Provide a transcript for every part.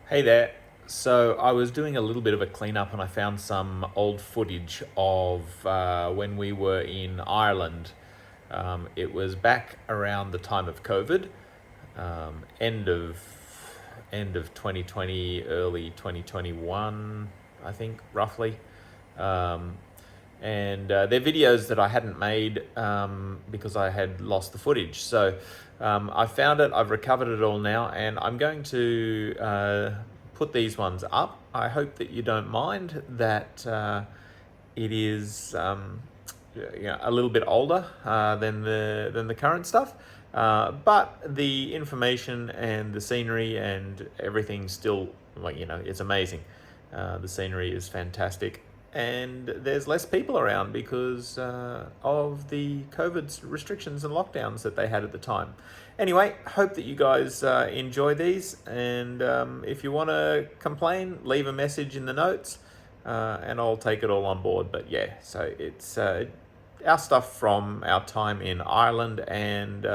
Hey there. So I was doing a little bit of a cleanup and I found some old footage of when we were in Ireland. It was back around the time of COVID, end of 2020, early 2021, I think, roughly. And they're videos that I hadn't made because I had lost the footage. So I found it, I've recovered it all now, and I'm going to put these ones up. I hope that you don't mind that it is a little bit older than the current stuff. But the information and the scenery and everything still, it's amazing. The scenery is fantastic. And there's less people around because of the COVID restrictions and lockdowns that they had at the time. Anyway, hope that you guys enjoy these. And if you want to complain, leave a message in the notes and I'll take it all on board. But yeah, so it's our stuff from our time in Ireland and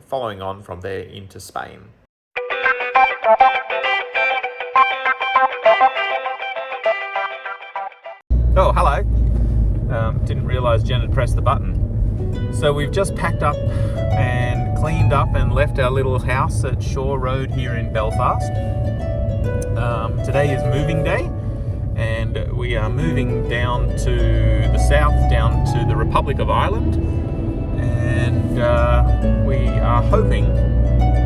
following on from there into Spain. Oh, hello. Didn't realise Jen had pressed the button. So we've just packed up and cleaned up and left our little house at Shore Road here in Belfast. Today is moving day and we are moving down to the south, down to the Republic of Ireland. And we are hoping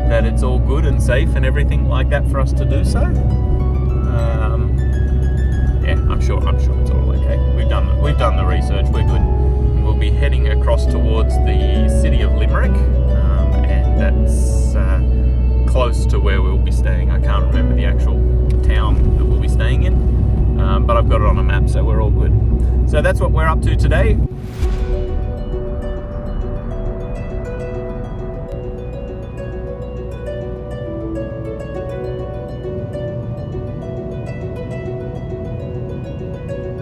that it's all good and safe and everything like that for us to do so. I'm sure it's all okay. We've done the research. We're good. We'll be heading across towards the city of Limerick, and that's close to where we'll be staying. I can't remember the actual town that we'll be staying in, but I've got it on a map, so we're all good. So that's what we're up to today.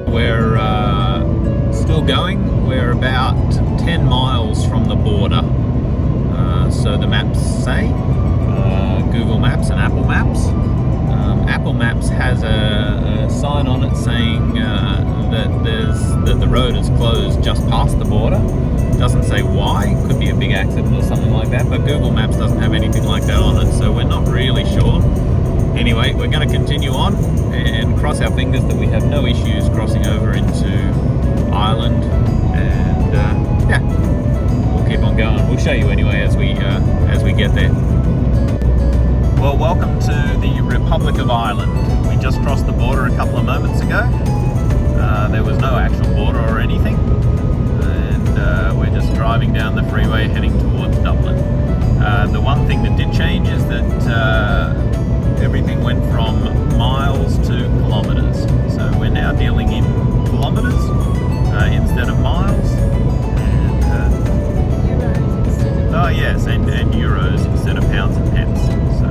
We're still going. We're about 10 miles from the border. So the maps say, Google Maps and Apple Maps. Apple Maps has a sign on it saying that the road is closed just past the border. Doesn't say why. Could be a big accident or something like that. But Google Maps doesn't have anything like that on it, so we're not really sure. Anyway, we're going to continue on and cross our fingers that we have no issues crossing over into Ireland, and we'll keep on going. We'll show you anyway as we get there. Well, welcome to the Republic of Ireland. We just crossed the border a couple of moments ago. There was no actual border or anything, and we're just driving down the freeway heading towards Dublin. The one thing that did change is that everything went from miles to kilometres. So we're now dealing in kilometres instead of miles. And, oh yes, and euros instead of pounds and pence. So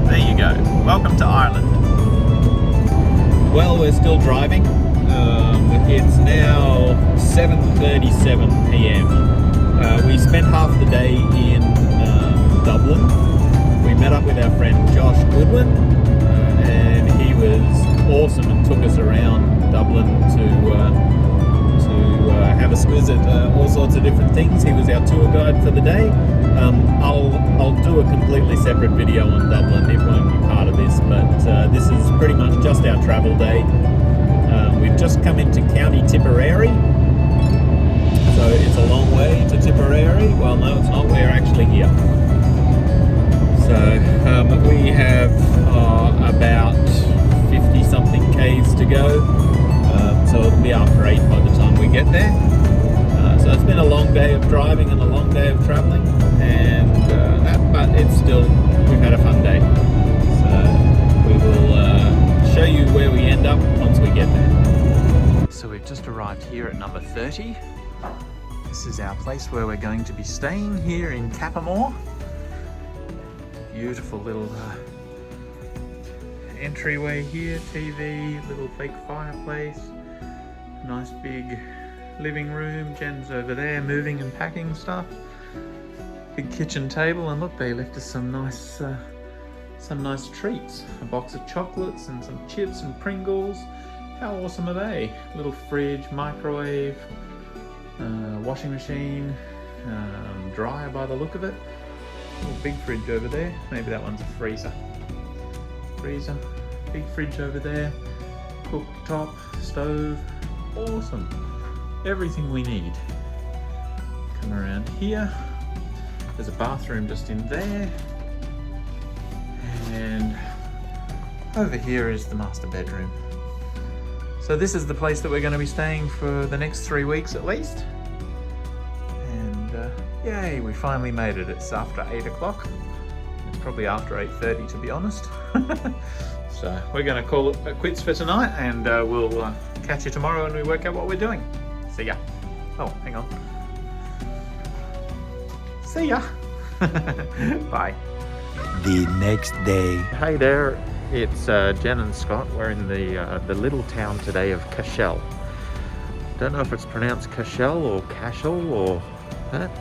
there you go. Welcome to Ireland. Well, we're still driving. It's now 7:37 p.m. We spent half the day in Dublin. We met up with our friend Josh Goodwin, and he was awesome and took us around Dublin to have a squiz at all sorts of different things. He was our tour guide for the day. I'll do a completely separate video on Dublin. It won't be part of this, but this is pretty much just our travel day. We've just come into County Tipperary, so it's a long way to Tipperary. Well, no, it's not. We're actually here. So we have about 50 something Ks to go, so it'll be after 8 by the time we get there. So it's been a long day of driving and a long day of travelling, and but it's still, we've had a fun day. So we will show you where we end up once we get there. So we've just arrived here at number 30. This is our place where we're going to be staying here in Cappamore. Beautiful little entryway here, TV, little fake fireplace, nice big living room. Jen's over there moving and packing stuff. Big kitchen table, and look, they left us some nice some nice treats. A box of chocolates and some chips and Pringles. How awesome are they? Little fridge, microwave, washing machine, dryer by the look of it. Little big fridge over there. Maybe that one's a freezer. Freezer, big fridge over there. Cooktop, stove. Awesome. Everything we need. Come around here. There's a bathroom just in there. And over here is the master bedroom. So this is the place that we're going to be staying for the next 3 weeks at least. And yay, we finally made it. It's after 8 o'clock. It's probably after 8:30 to be honest. So we're going to call it quits for tonight, and we'll catch you tomorrow when we work out what we're doing. See ya. Oh, hang on. See ya. Bye. The next day. Hey there, it's Jen and Scott. We're in the little town today of Cashel. Don't know if it's pronounced Cashel or Cashel or that,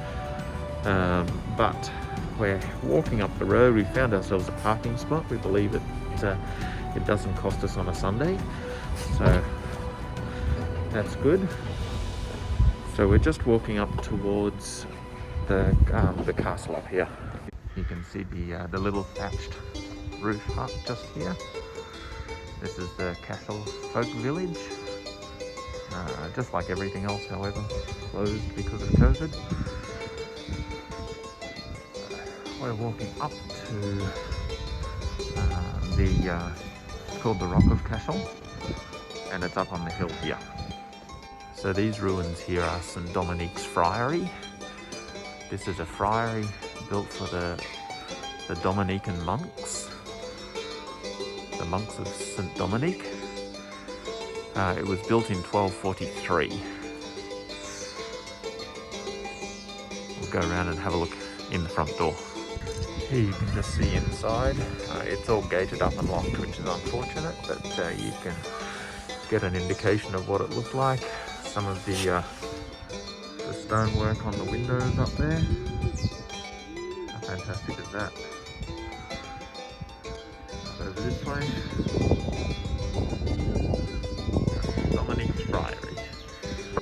but we're walking up the road. We found ourselves a parking spot. We believe it doesn't cost us on a Sunday, so that's good. So we're just walking up towards the castle up here. You can see the little thatched roof hut just here. This is the Cashel Folk Village. Just like everything else, however, closed because of COVID. We're walking up to it's called the Rock of Cashel, and it's up on the hill here. So these ruins here are St Dominic's Friary. This is a friary built for the Dominican monks, the monks of St Dominic. It was built in 1243. We'll go around and have a look in the front door. Here you can just see inside. It's all gated up and locked, which is unfortunate, but you can get an indication of what it looked like. Some of the stonework on the windows up there. How fantastic is that? Over this way. Dominic's Friary.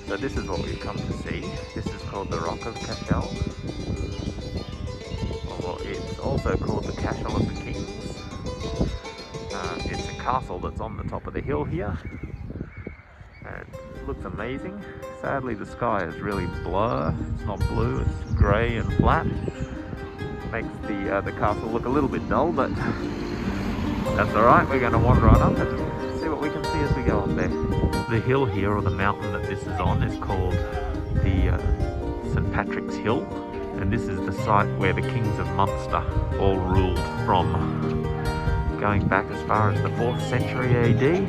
So this is what we've come to see. This is called the Rock of Cashel. Or it's also called the Cashel of the Kings. It's a castle that's on the top of the hill here. It looks amazing. Sadly the sky is really blur. It's not blue, it's grey and flat. Makes the castle look a little bit dull, but that's alright. We're going to wander on up and see what we can see as we go up there. The hill here, or the mountain that this is on, is called the St Patrick's Hill, and this is the site where the kings of Munster all ruled from, going back as far as the 4th century AD.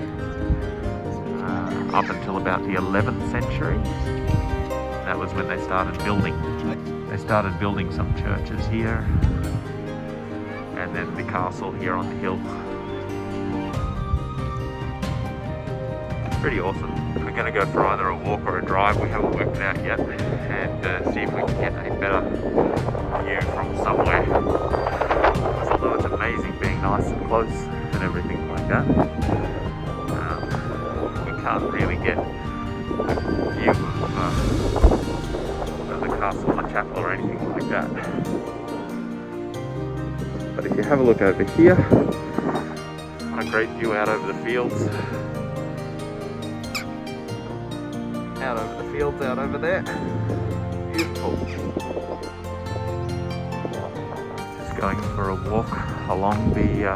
Up until about the 11th century. That was when they started building. They started building some churches here, and then the castle here on the hill. Pretty awesome. We're going to go for either a walk or a drive. We haven't worked it out yet, and see if we can get a better view from somewhere. Although it's amazing being nice and close and everything like that. Can't really get a view of the castle or the chapel or anything like that. But if you have a look over here, what a great view out over the fields. Out over the fields, out over there. Beautiful. Just going for a walk along the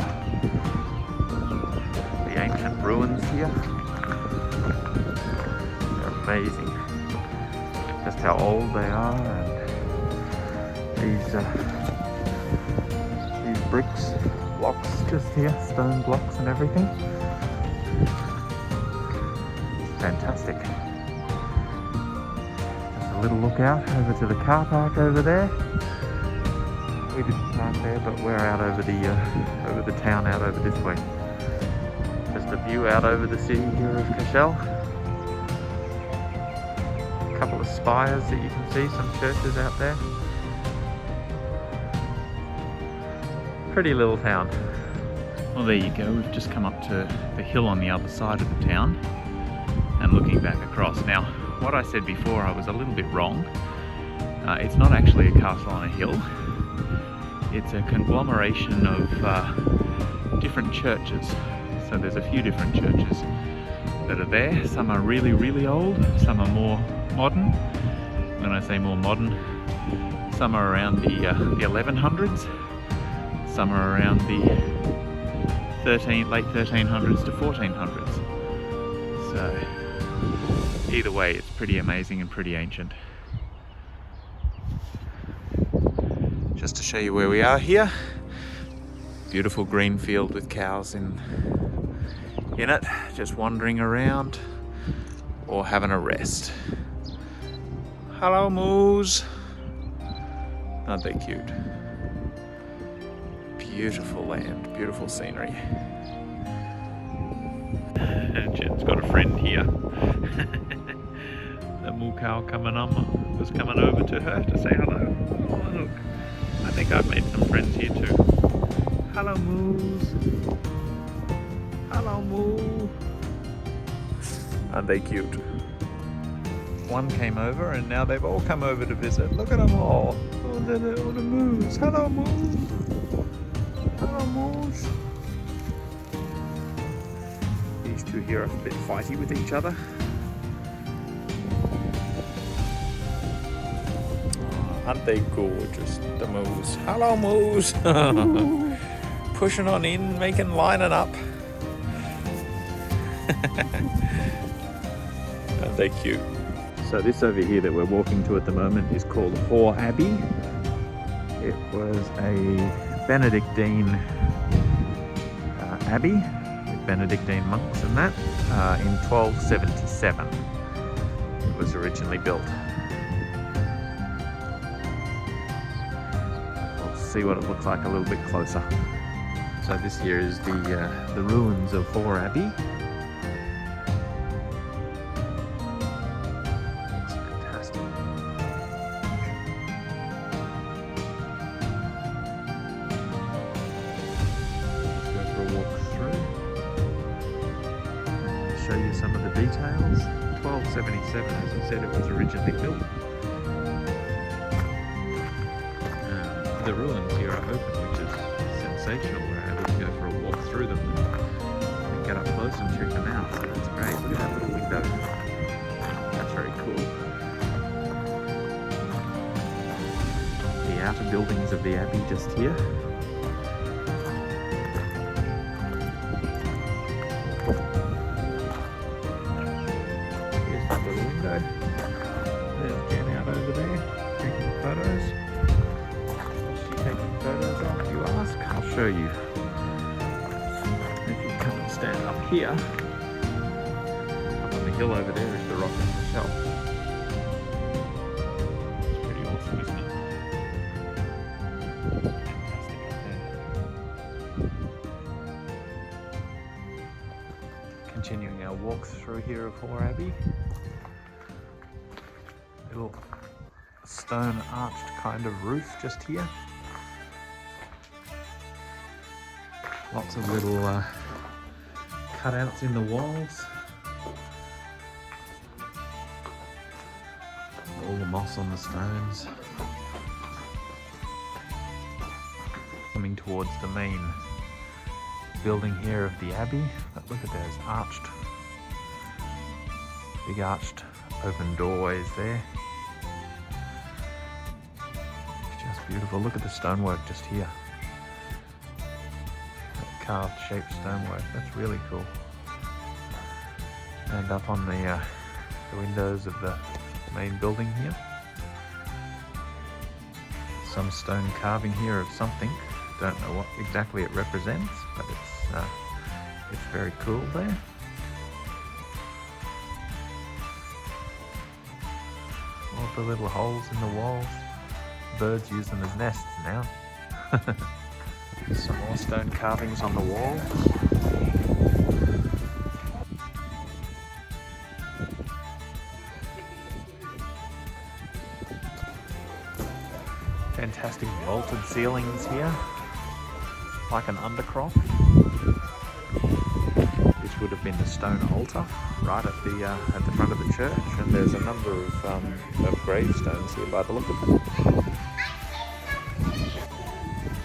ancient ruins here. Amazing just how old they are, and these bricks, blocks just here, stone blocks and everything. Fantastic. Just a little look out over to the car park over there. We didn't park there, but we're out over the town, out over this way. Just a view out over the city here of Cashel. Couple of spires that you can see, some churches out there. Pretty little town. Well, there you go. We've just come up to the hill on the other side of the town and looking back across. Now, what I said before, I was a little bit wrong. It's not actually a castle on a hill. It's a conglomeration of different churches. So there's a few different churches that are there. Some are really, really old. Some are more modern. When I say more modern, some are around the 1100s. Some are around the late 1300s to 1400s. So either way, it's pretty amazing and pretty ancient. Just to show you where we are here, beautiful green field with cows in it, just wandering around or having a rest. Hello, moose. Aren't they cute? Beautiful land, beautiful scenery. Jen's got a friend here. The moo cow was coming over to her to say hello. Oh, look. I think I've made some friends here too. Hello, moose. Hello, moo. Aren't they cute? One came over and now they've all come over to visit. Look at them all. All the moose. Hello, moose. Hello, moose. These two here are a bit fighty with each other. Aren't they gorgeous, the moose? Hello, moose. Pushing on in, lining up. Aren't they cute? So this over here that we're walking to at the moment is called Hore Abbey. It was a Benedictine abbey with Benedictine monks and that in 1277. It was originally built. We'll see what it looks like a little bit closer. So this here is the ruins of Hore Abbey. Show you some of the details. 1277, as I said, it was originally built. The ruins here are open, which is sensational. We're able to go for a walk through them and get up close and check them out. So that's great. Look at that little window. That's very cool. The outer buildings of the abbey just here. There's Jen out over there taking photos. What's she taking photos of, you ask? I'll show you. If you come and stand up here, up on the hill over there is the Rock of Cashel. It's pretty awesome, isn't it? Continuing our walk through here of Hore Abbey. Little stone arched kind of roof just here. Lots of little cutouts in the walls. All the moss on the stones. Coming towards the main building here of the abbey. But look at those big arched open doorways there. Just beautiful. Look at the stonework just here. That carved shaped stonework. That's really cool. And up on the windows of the main building here, some stone carving here of something. Don't know what exactly it represents, but it's very cool there. All the little holes in the walls. Birds use them as nests now. Some more stone carvings on the wall. Fantastic vaulted ceilings here. like an undercroft. This would have been the stone altar right at the front of the church, and there's a number of gravestones here by the look of them.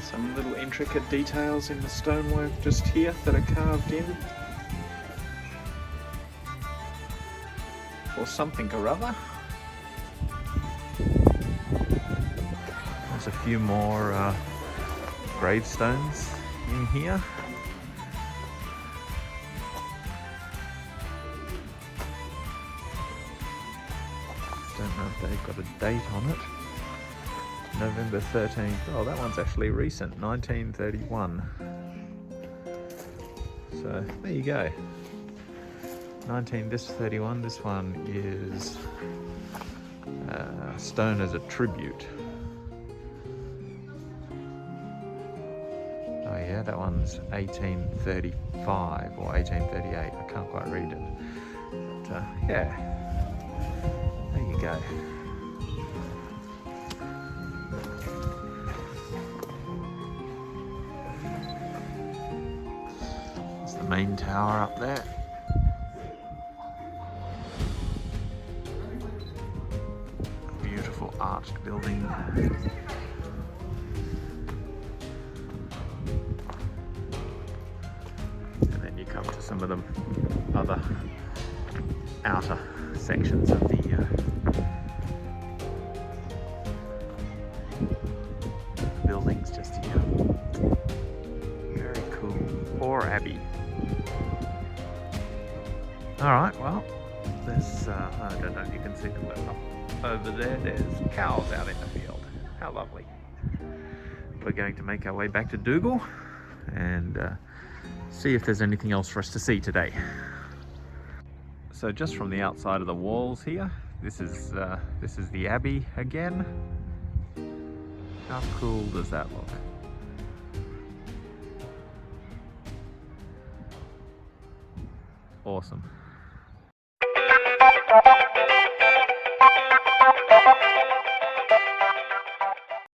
Some little intricate details in the stonework just here that are carved in for something or other. There's a few more gravestones in here. Don't know if they've got a date on it. November 13th. Oh, that one's actually recent, 1931. So there you go. 31. This one is stone as a tribute. Oh yeah, that one's 1835 or 1838. I can't quite read it. But yeah, there you go. There's the main tower up there. Beautiful arched building. And then you come to some of the other outer sections of the buildings just here. Very cool. Hore Abbey. Alright, well, there's, I don't know if you can see them, but up over there, there's cows out in the field. How lovely. We're going to make our way back to Dougal and see if there's anything else for us to see today. So just from the outside of the walls here, this is the Abbey again. How cool does that look? Awesome.